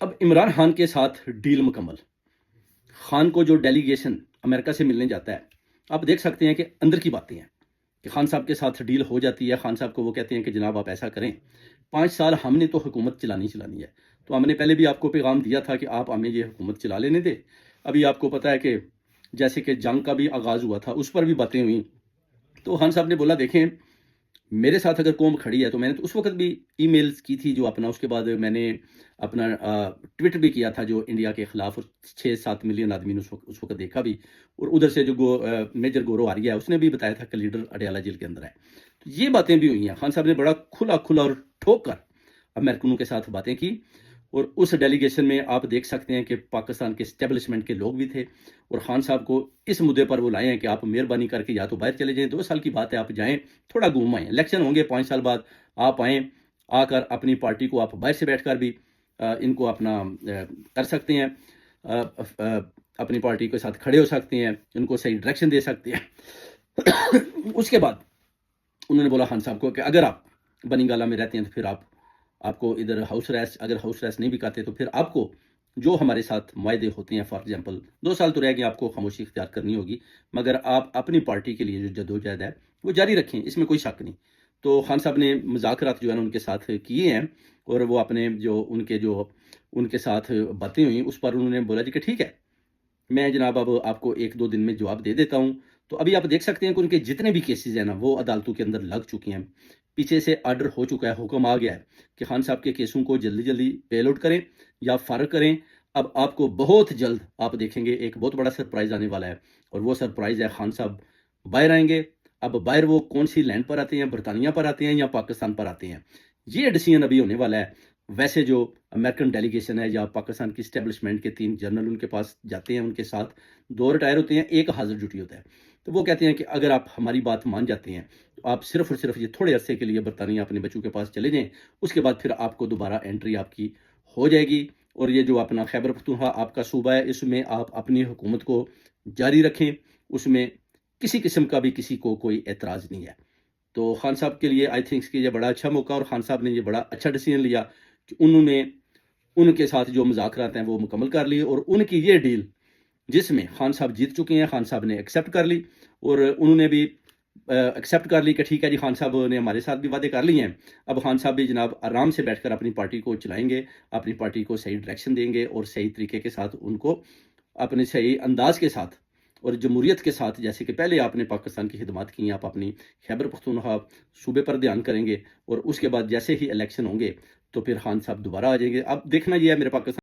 اب عمران خان کے ساتھ ڈیل مکمل. خان کو جو ڈیلیگیشن امریکہ سے ملنے جاتا ہے، آپ دیکھ سکتے ہیں کہ اندر کی باتیں ہیں کہ خان صاحب کے ساتھ ڈیل ہو جاتی ہے. خان صاحب کو وہ کہتے ہیں کہ جناب آپ ایسا کریں، 5 سال ہم نے تو حکومت چلانی ہے. تو ہم نے پہلے بھی آپ کو پیغام دیا تھا کہ آپ ہمیں یہ حکومت چلا لینے دیں. ابھی آپ کو پتہ ہے کہ جیسے کہ جنگ کا بھی آغاز ہوا تھا، اس پر بھی باتیں ہوئیں. تو خان صاحب نے بولا دیکھیں میرے ساتھ اگر قوم کھڑی ہے تو میں نے تو اس وقت بھی ای میلز کی تھی جو اپنا، اس کے بعد میں نے اپنا ٹویٹ بھی کیا تھا جو انڈیا کے خلاف، اور 6-7 ملین آدمی نے اس وقت دیکھا بھی. اور ادھر سے جو میجر گورو آریہ ہے اس نے بھی بتایا تھا کہ لیڈر اڈیالہ جیل کے اندر ہے. تو یہ باتیں بھی ہوئی ہیں. خان صاحب نے بڑا کھلا اور ٹھوک کر امریکنوں کے ساتھ باتیں کی. اور اس ڈیلیگیشن میں آپ دیکھ سکتے ہیں کہ پاکستان کے اسٹیبلشمنٹ کے لوگ بھی تھے، اور خان صاحب کو اس مدعے پر وہ لائے ہیں کہ آپ مہربانی کر کے یا تو باہر چلے جائیں، 2 سال کی بات ہے، آپ جائیں تھوڑا گھوم آئیں. الیکشن ہوں گے 5 سال بعد، آپ آئیں، آ کر اپنی پارٹی کو آپ باہر سے بیٹھ کر بھی ان کو اپنا کر سکتے ہیں، اپنی پارٹی کے ساتھ کھڑے ہو سکتے ہیں، ان کو صحیح ڈائریکشن دے سکتے ہیں. اس کے بعد انہوں نے بولا خان صاحب کو کہ اگر آپ بنی گالہ میں رہتے ہیں تو پھر آپ کو ادھر ہاؤس ریسٹ، اگر ہاؤس ریسٹ نہیں بھی کرتے تو پھر آپ کو جو ہمارے ساتھ معاہدے ہوتے ہیں، فار ایگزامپل 2 سال تو رہ گئے، آپ کو خاموشی اختیار کرنی ہوگی، مگر آپ اپنی پارٹی کے لیے جو جدوجہد ہے وہ جاری رکھیں، اس میں کوئی شک نہیں. تو خان صاحب نے مذاکرات جو ہے ان کے ساتھ کیے ہیں، اور وہ اپنے جو ان کے ساتھ باتیں ہوئیں اس پر انہوں نے بولا جی کہ ٹھیک ہے، میں جناب اب آپ کو 1-2 دن میں جواب دے دیتا ہوں. تو ابھی آپ دیکھ سکتے ہیں کہ ان کے جتنے بھی کیسز ہیں نا وہ عدالتوں کے اندر لگ چکے ہیں، پیچھے سے آرڈر ہو چکا ہے، حکم آ گیا ہے کہ خان صاحب کے کیسوں کو جلدی بیل آؤٹ کریں یا فارغ کریں. اب آپ کو بہت جلد آپ دیکھیں گے ایک بہت بڑا سرپرائز آنے والا ہے، اور وہ سرپرائز ہے خان صاحب باہر آئیں گے. اب باہر وہ کون سی لینڈ پر آتے ہیں، برطانیہ پر آتے ہیں یا پاکستان پر آتے ہیں، یہ ڈیسیژن ابھی ہونے والا ہے. ویسے جو امریکن ڈیلیگیشن ہے یا پاکستان کی اسٹیبلشمنٹ کے 3 جنرل ان کے پاس جاتے ہیں، ان کے ساتھ 2 ریٹائر ہوتے ہیں، ایک حاضر ڈیوٹی ہوتا ہے. تو وہ کہتے ہیں کہ اگر آپ ہماری بات مان جاتے ہیں تو آپ صرف اور صرف یہ تھوڑے عرصے کے لیے برطانیہ اپنے بچوں کے پاس چلے جائیں، اس کے بعد پھر آپ کو دوبارہ انٹری آپ کی ہو جائے گی. اور یہ جو اپنا خیبر پختونخوا آپ کا صوبہ ہے، اس میں آپ اپنی حکومت کو جاری رکھیں، اس میں کسی قسم کا بھی کسی کو کوئی اعتراض نہیں ہے. تو خان صاحب کے لیے آئی تھنکس کہ یہ بڑا اچھا موقع، اور خان صاحب نے یہ بڑا اچھا ڈیسیژن لیا کہ انہوں نے ان کے ساتھ جو مذاکرات ہیں وہ مکمل کر لی، اور ان کی یہ ڈیل جس میں خان صاحب جیت چکے ہیں، خان صاحب نے ایکسیپٹ کر لی، اور انہوں نے بھی ایکسیپٹ کر لی کہ ٹھیک ہے جی، خان صاحب نے ہمارے ساتھ بھی وعدے کر لی ہیں. اب خان صاحب بھی جناب آرام سے بیٹھ کر اپنی پارٹی کو چلائیں گے، اپنی پارٹی کو صحیح ڈائریکشن دیں گے، اور صحیح طریقے کے ساتھ ان کو اپنے صحیح انداز کے ساتھ اور جمہوریت کے ساتھ، جیسے کہ پہلے آپ نے پاکستان کی خدمات کی ہیں، آپ اپنی خیبر پختونخوا صوبے پر دھیان کریں گے، اور اس کے بعد جیسے ہی الیکشن ہوں گے تو پھر خان صاحب دوبارہ آ جائیں گے. اب دیکھنا یہ ہے میرے پاکستان